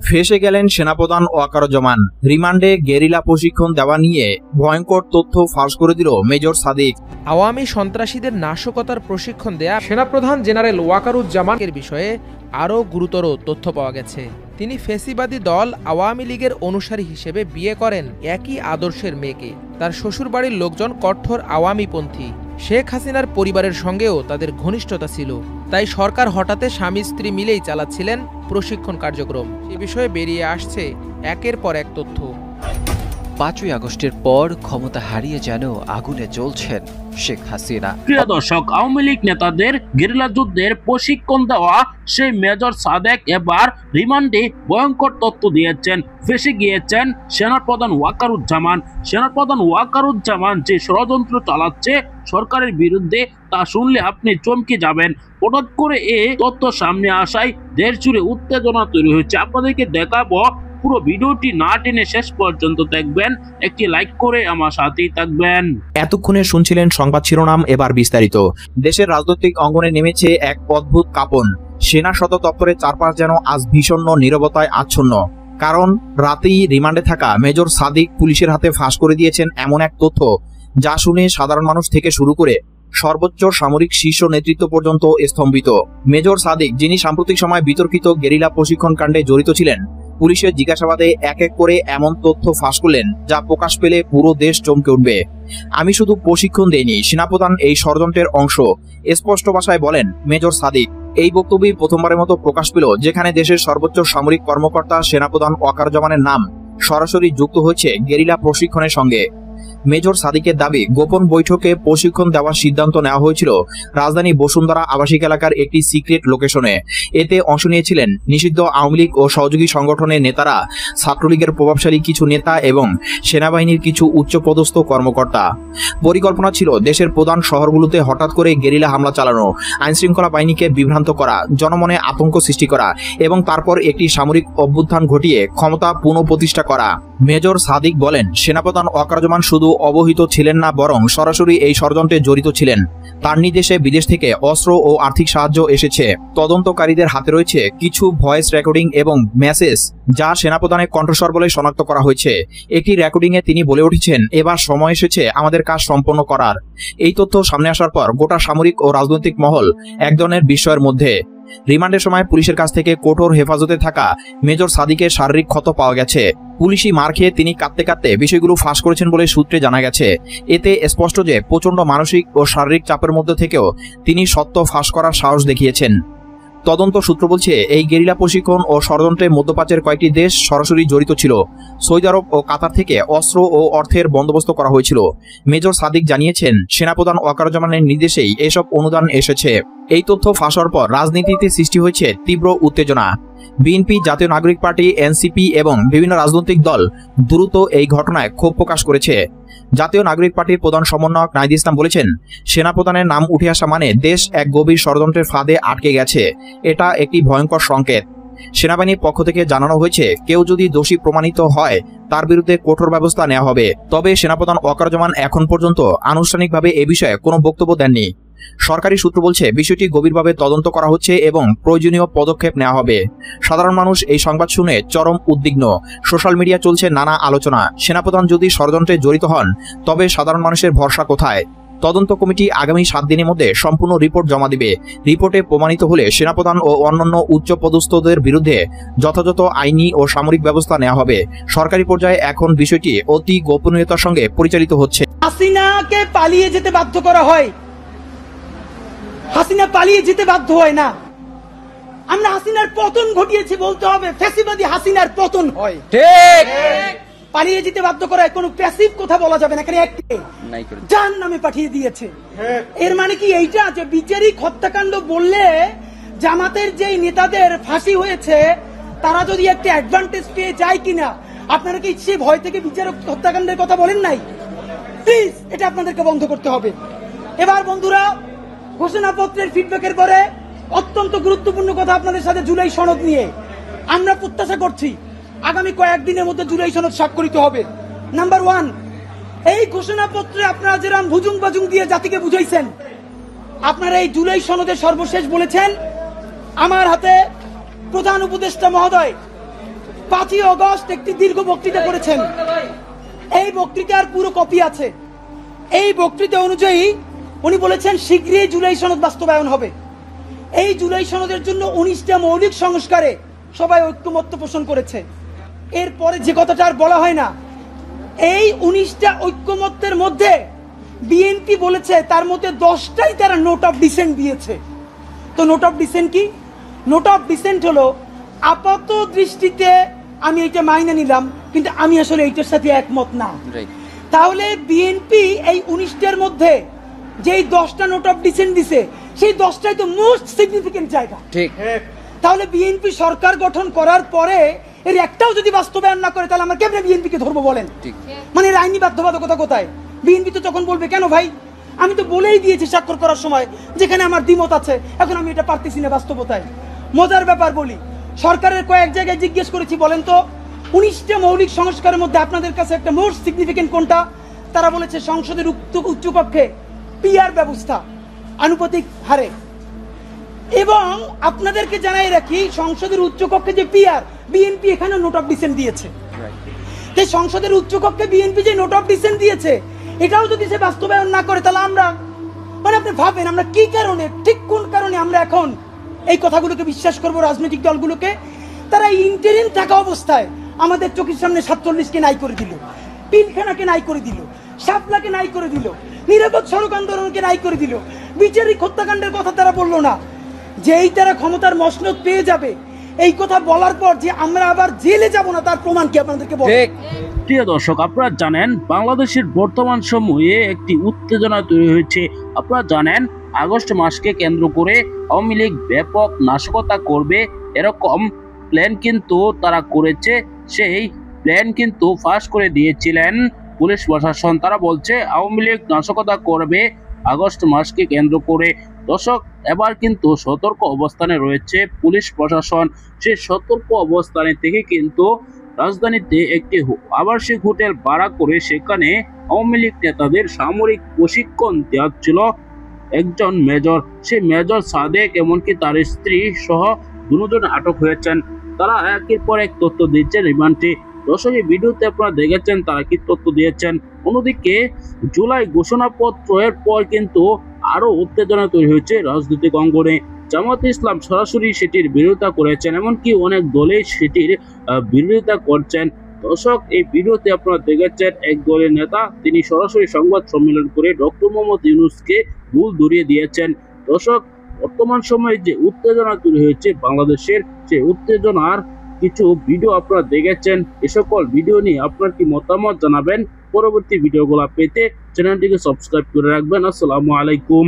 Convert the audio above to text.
ফেঁসে গেলেন সেনাপ্রধান ওয়াকারুজ্জামান। রিমান্ডে গেরিলা প্রশিক্ষণ দেওয়া নিয়ে ভয়ঙ্কর তথ্য ফাঁস করে দিল মেজর সাদিক। আওয়ামী সন্ত্রাসীদের নাশকতার প্রশিক্ষণ দেয়া সেনাপ্রধান জেনারেল ওয়াকারুজ্জামানের বিষয়ে আরও গুরুতর তথ্য পাওয়া গেছে। তিনি ফ্যাসিবাদী দল আওয়ামী লীগের অনুসারী হিসেবে বিয়ে করেন একই আদর্শের মেয়েকে। তার শ্বশুরবাড়ির লোকজন কঠোর আওয়ামীপন্থী। শেখ হাসিনার পরিবারের সঙ্গেও তাদের ঘনিষ্ঠতা ছিল। তাই সরকার হঠাতে স্বামী স্ত্রী মিলেই চালাচ্ছিলেন প্রশিক্ষণ কার্যক্রম। এ বিষয়ে বেরিয়ে আসছে একের পর এক তথ্য। ৫ই আগস্টের পর ক্ষমতা হারিয়ে যেন আগুনে জ্বলছেন শেখ হাসিনা। প্রিয় দর্শক, আওয়ামী লীগ নেতাদের গেরিলা যুদ্ধের প্রশিক্ষণ দেওয়া সেই মেজর সাদেক এবার রিমান্ডে ভয়ঙ্কর তথ্য দিয়েছেন। ফেঁসে গিয়েছেন সেনাপ্রধান ওয়াকারুজ্জামান। সেনাপ্রধান ওয়াকারুজ্জামান যে ষড়যন্ত্র চালাচ্ছে সরকারের বিরুদ্ধে, তা শুনলে আপনি চমকে যাবেন। হঠাৎ করে এই তথ্য সামনে আসায় দেশ জুড়ে উত্তেজনা তৈরি হয়েছে। আপনাদেরকে দেখাবো, পুরো ভিডিওটি না টেনে শেষ পর্যন্ত দেখবেন। একটি লাইক করে আমার সাথেই থাকবেন। এতক্ষণে শুনছিলেন সংবাদ শিরোনাম, এবার বিস্তারিত। দেশের রাজনৈতিক অঙ্গনে নেমেছে এক অদ্ভুত কাঁপন। সেনা সদর দপ্তরের চারপাশ যেন আজ ভীষণ নীরবতায় আচ্ছন্ন। কারণ রাতেই রিমান্ডে থাকা মেজর সাদিক পুলিশের হাতে ফাঁস করে দিয়েছেন এমন এক তথ্য, যা শুনে সাধারণ মানুষ থেকে শুরু করে সর্বোচ্চ সামরিক শীর্ষ নেতৃত্ব পর্যন্ত স্তম্ভিত। মেজর সাদিক, যিনি সাম্প্রতিক সময় বিতর্কিত গেরিলা প্রশিক্ষণ কাণ্ডে জড়িত ছিলেন, পুলিশের জিজ্ঞাসাবাদে এক এক করে এমন তথ্য ফাঁস করলেন যা প্রকাশ পেলে পুরো দেশ চমকে উঠবে। আমি শুধু প্রশিক্ষণ দেইনি, সেনাপ্রধান এই ষড়যন্ত্রের অংশ, স্পষ্ট ভাষায় বলেন মেজর সাদিক। এই বক্তব্যই প্রথমবারের মতো প্রকাশ পেল যেখানে দেশের সর্বোচ্চ সামরিক কর্মকর্তা সেনাপ্রধান ওয়াকারুজ্জামানের নাম সরাসরি যুক্ত হয়েছে গেরিলা প্রশিক্ষণের সঙ্গে। মেজর সাদিকের দাবি, গোপন বৈঠকে প্রশিক্ষণ দেওয়ার সিদ্ধান্ত নেওয়া হয়েছিল রাজধানী বসুন্ধরা আবাসিক এলাকার একটি সিক্রেট লোকেশনে। এতে অংশ নিয়েছিলেন নিষিদ্ধ আওয়ামী লীগ ও সহযোগী সংগঠনের নেতারা, ছাত্রলীগের প্রভাবশালী কিছু নেতা এবং সেনাবাহিনীর কিছু উচ্চপদস্থ কর্মকর্তা। পরিকল্পনা ছিল দেশের প্রধান শহরগুলোতে হঠাৎ করে গেরিলা হামলা চালানো, আইনশৃঙ্খলা বাহিনীকে বিভ্রান্ত করা, জনমনে আতঙ্ক সৃষ্টি করা এবং তারপর একটি সামরিক অভ্যুত্থান ঘটিয়ে ক্ষমতা পুনঃপ্রতিষ্ঠা করা। মেজর সাদিক বলেন, সেনাপ্রধান ওয়াকারুজ্জামান শুধু অবহিত ছিলেন না, বরং সরাসরি এই ষড়যন্ত্রে জড়িত ছিলেন। তার নির্দেশে বিদেশ থেকে অস্ত্র ও আর্থিক সাহায্য এসেছে। তদন্তকারীদের হাতে রয়েছে কিছু ভয়েস রেকর্ডিং এবং মেসেজ, যা সেনাপ্রধানের কণ্ঠস্বর বলে শনাক্ত করা হয়েছে। একটি রেকর্ডিংয়ে তিনি বলে উঠেছেন, এবার সময় এসেছে আমাদের কাজ সম্পন্ন করার। এই তথ্য সামনে আসার পর গোটা সামরিক ও রাজনৈতিক মহল এক ধরনের বিস্ময়ের মধ্যে। রিমান্ডের সময় পুলিশের কাছ থেকে কঠোর হেফাজতে থাকা মেজর সাদিকের শারীরিক ক্ষত পাওয়া গেছে। পুলিশি মার খেয়ে তিনি কাঁদতে কাঁদতে বিষয়গুলো ফাঁস করেছেন বলে সূত্রে জানা গেছে। এতে স্পষ্ট যে প্রচণ্ড মানসিক ও শারীরিক চাপের মধ্যে থেকেও তিনি সত্য ফাঁস করার সাহস দেখিয়েছেন। তদন্ত সূত্র বলছে, এই গেরিলা প্রশিক্ষণ ও ষড়যন্ত্রে মধ্যপ্রাচ্যের কয়েকটি দেশ সরাসরি জড়িত ছিল। সৌদি আরব ও কাতার থেকে অস্ত্র ও অর্থের বন্দোবস্ত করা হয়েছিল। মেজর সাদিক জানিয়েছেন, সেনাপ্রধান ওয়াকারুজ্জামানের নির্দেশেই এসব অনুদান এসেছে। এই তথ্য ফাঁস হওয়ার পর রাজনীতিতে সৃষ্টি হয়েছে তীব্র উত্তেজনা। বিএনপি, জাতীয় নাগরিক পার্টি, এনসিপি এবং বিভিন্ন রাজনৈতিক দল দ্রুত এই ঘটনায় ক্ষোভ প্রকাশ করেছে। জাতীয় নাগরিক পার্টির প্রধান সমন্বয়ক নাহিদ ইসলাম বলেছেন, সেনাপ্রধানের নাম উঠে আসা মানে দেশ এক গভীর ষড়যন্ত্রের ফাঁদে আটকে গেছে। এটা একটি ভয়ঙ্কর সংকেত। সেনাবাহিনীর পক্ষ থেকে জানানো হয়েছে, কেউ যদি দোষী প্রমাণিত হয় তার বিরুদ্ধে কঠোর ব্যবস্থা নেওয়া হবে। তবে সেনাপ্রধান ওয়াকারুজ্জামান এখন পর্যন্ত আনুষ্ঠানিকভাবে এ বিষয়ে কোনো বক্তব্য দেননি। সরকারি সূত্র বলছে, বিষয়টি গভীরভাবে তদন্ত করা হচ্ছে এবং প্রয়োজনীয় পদক্ষেপ নেওয়া হবে। সাধারণ মানুষ এই সংবাদ শুনে চরম উদ্বিগ্ন। সোশ্যাল মিডিয়া চলছে নানা আলোচনা। সেনাপ্রধান যদি ষড়যন্ত্রে জড়িত হন, তবে সাধারণ মানুষের ভরসা কোথায়? তদন্ত কমিটি আগামী 7 দিনের মধ্যে সম্পূর্ণ রিপোর্ট জমা দিবে। রিপোর্টে প্রমাণিত হলে সেনাপ্রধান ও অন্যান্য উচ্চপদস্থদের বিরুদ্ধে যথাযথ আইনি ও সামরিক ব্যবস্থা নেওয়া হবে। সরকারি পর্যায়ে এখন বিষয়টি অতি গোপনীয়তার সঙ্গে পরিচালিত হচ্ছে। হাসিনাকে পালিয়ে যেতে বাধ্য করা হয়, হাসিনা পালিয়ে যেতে বাধ্য হয় না। আমরা হাসিনার পতন ঘটিয়েছি বলতে হবে, ফ্যাসিবাদী হাসিনার পতন হয়। ঠিক, পালিয়ে যেতে বাধ্য করা কোনো প্যাসিভ কথা বলা যাবে না। এখানে একটি জাহান্নামে পাঠিয়ে দিয়েছে। এর মানে কি এইটা যে বিচারিক হত্যাকাণ্ড বললে জামাতের যেই নেতাদের ফাঁসি হয়েছে তারা যদি একটা অ্যাডভান্টেজ পেয়ে যায় কিনা? আপনারা কি সে ভয় থেকে বিচারিক হত্যাকাণ্ডের কথা বলেন নাই? প্লিজ এটা আপনাদেরকে বন্ধ করতে হবে। এবার বন্ধুরা, ঘোষণাপত্রের ফিডব্যাকের পরে অত্যন্ত গুরুত্বপূর্ণ কথা আপনাদের সাথে জুলাই সনদ নিয়ে আমরা প্রত্যাশা করছি আগামী কয়েকদিনের মধ্যে জুলাই সনদ স্বাক্ষরিত হবে। নাম্বার 1, এই ঘোষণাপত্রে আপনারা যেরকম ভুজুং বাজুং দিয়ে জাতিকে বুঝাইছেন, আপনারা এই জুলাই সনদে সর্বশেষ বলেছেন আমার হাতে প্রধান উপদেষ্টা মহোদয় 5ই আগস্ট একটি দীর্ঘ বক্তৃতা করেছেন। এই বক্তৃতার পুরো কপি আছে। এই বক্তৃতা অনুযায়ী উনি বলেছেন শীঘ্রই জুলাই সনদ বাস্তবায়ন হবে। এই জুলাই সনদের জন্য 19টা মৌলিক সংস্কারে সবাই ঐক্যমত্য পোষণ করেছে। এরপরে যে কথাটা আর বলা হয় না, এই 19টা ঐক্যমত্যের মধ্যে বিএনপি বলেছে তার মধ্যে 10টাই তারা নোট অফ ডিসেন্ট দিয়েছে। তো নোট অফ ডিসেন্ট কি? নোট অফ ডিসেন্ট হলো আপাত দৃষ্টিতে আমি এটা মাইনে নিলাম, কিন্তু আমি আসলে এইটার সাথে একমত না। তাহলে বিএনপি এই 19টার মধ্যে যেই 10টা নোট অফ ডিসেন্ট দিছে, সেই 10টাই তো মোস্ট সিগনিফিকেন্ট জায়গা। ঠিক। তাহলে বিএনপি সরকার গঠন করার পরে এর একটাও যদি বাস্তবায়ন না করে, তাহলে আমরা কেমনে বিএনপি কে ধরবো বলেন? মানে এর আইনি বাধ্যবাধকতা কোথায়? বিএনপি তো তখন বলবে কেন ভাই, আমি তো বলেই দিয়েছি স্বাক্ষর করার সময় যেখানে আমার দ্বিমত আছে, এখন আমি এটা পারতেছি না বাস্তবতায়। মজার ব্যাপার বলি, সরকারের কয়েক জায়গায় জিজ্ঞেস করেছি, বলেন তো 19টা মৌলিক সংস্কারের মধ্যে আপনাদের কাছে একটা মোস্ট সিগনিফিকেন্ট কোনটা? তারা বলেছে সংসদের উচ্চকক্ষে পিআর ব্যবস্থা আনুপাতিক হারে। এবং আপনাদেরকে জানাই রাখি, সংসদের উচ্চকক্ষে যে পিআর, বিএনপি এখানে নোট অফ ডিসেন্ট দিয়েছে। সংসদের উচ্চকক্ষে বিএনপি যে নোট অফ ডিসেন্ট দিয়েছে, এটাও যদি সে বাস্তবায়ন না করে, তাহলে আমরা, মানে আপনি ভাবেন আমরা কি কারণে, ঠিক কোন কারণে আমরা এখন এই কথাগুলোকে বিশ্বাস করব? রাজনৈতিক দলগুলোকে তারা ইন্টারিম থাকা অবস্থায় আমাদের চোখের সামনে 47কে নাই করে দিল, পিলখানাকে নাই করে দিল, শাপলাকে নাই করে দিল, নিরাপদ সড়ক আন্দোলনকে নাই করে দিল, বিচারিক হত্যাকাণ্ডের কথা তারা বললো না। যেই তারা ক্ষমতার মসনদ পেয়ে যাবে, এই কথা বলার পর যে আমরা আবার জেলে যাব না, তার প্রমাণ কি আপনাদেরকে বলবো? প্রিয় দর্শক, আপনারা জানেন বাংলাদেশের বর্তমান সময়ে একটি উত্তেজনা তৈরি হয়েছে। আপনারা জানেন আগস্ট মাসকে কেন্দ্র করে আওয়ামী লীগ ব্যাপক নাশকতা করবে, এরকম প্ল্যান কিন্তু তারা করেছে। সেই প্ল্যান কিন্তু ফাঁস করে দিয়েছিলেন পুলিশ প্রশাসন। তারা বলছে আওয়ামী লীগ নাশকতা করবে আগস্ট মাসকে কেন্দ্র করে। দর্শক, এবার কিন্তু সতর্ক অবস্থানে রয়েছে পুলিশ প্রশাসন। সেই সতর্ক অবস্থানে থেকে কিন্তু রাজধানীতে একটি আবাসিক হোটেল ভাড়া করে সেখানে আওয়ামী লীগ নেতাদের সামরিক প্রশিক্ষণ দেওয়াচ্ছিল একজন মেজর। সেই মেজর সাদেক, এমনকি তার স্ত্রী সহ দুজন আটক হয়েছেন। তারা একের পর এক তথ্য দিচ্ছেন রিমান্ডে। দর্শক, এই ভিডিওতে আপনারা দেখেছেন তারা কি তথ্য দিয়েছেন। অন্যদিকে জুলাই ঘোষণাপত্রের পর কিন্তু আরো উত্তেজনা তৈরি হয়েছে রাজনৈতিক অঙ্গনে। জামায়াতে ইসলাম সরাসরি সেটির বিরোধিতা করেছেন, এমনকি অনেক দলেই সেটির বিরোধিতা করছেন। দর্শক, এই ভিডিওতে আপনারা দেখেছেন এক দলের নেতা, তিনি সরাসরি সংবাদ সম্মেলন করে ডক্টর মোহাম্মদ ইউনূসকে ভুল ধরিয়ে দিয়েছেন। দর্শক, বর্তমান সময়ে যে উত্তেজনা তৈরি হয়েছে বাংলাদেশের, সেই উত্তেজনার কিছু ভিডিও আপনারা দেখেছেন। এ সকল ভিডিও নিয়ে আপনার কি মতামত জানাবেন। পরবর্তী ভিডিওগুলো পেতে চ্যানেলটিকে সাবস্ক্রাইব করে রাখবেন। আসসালামু আলাইকুম।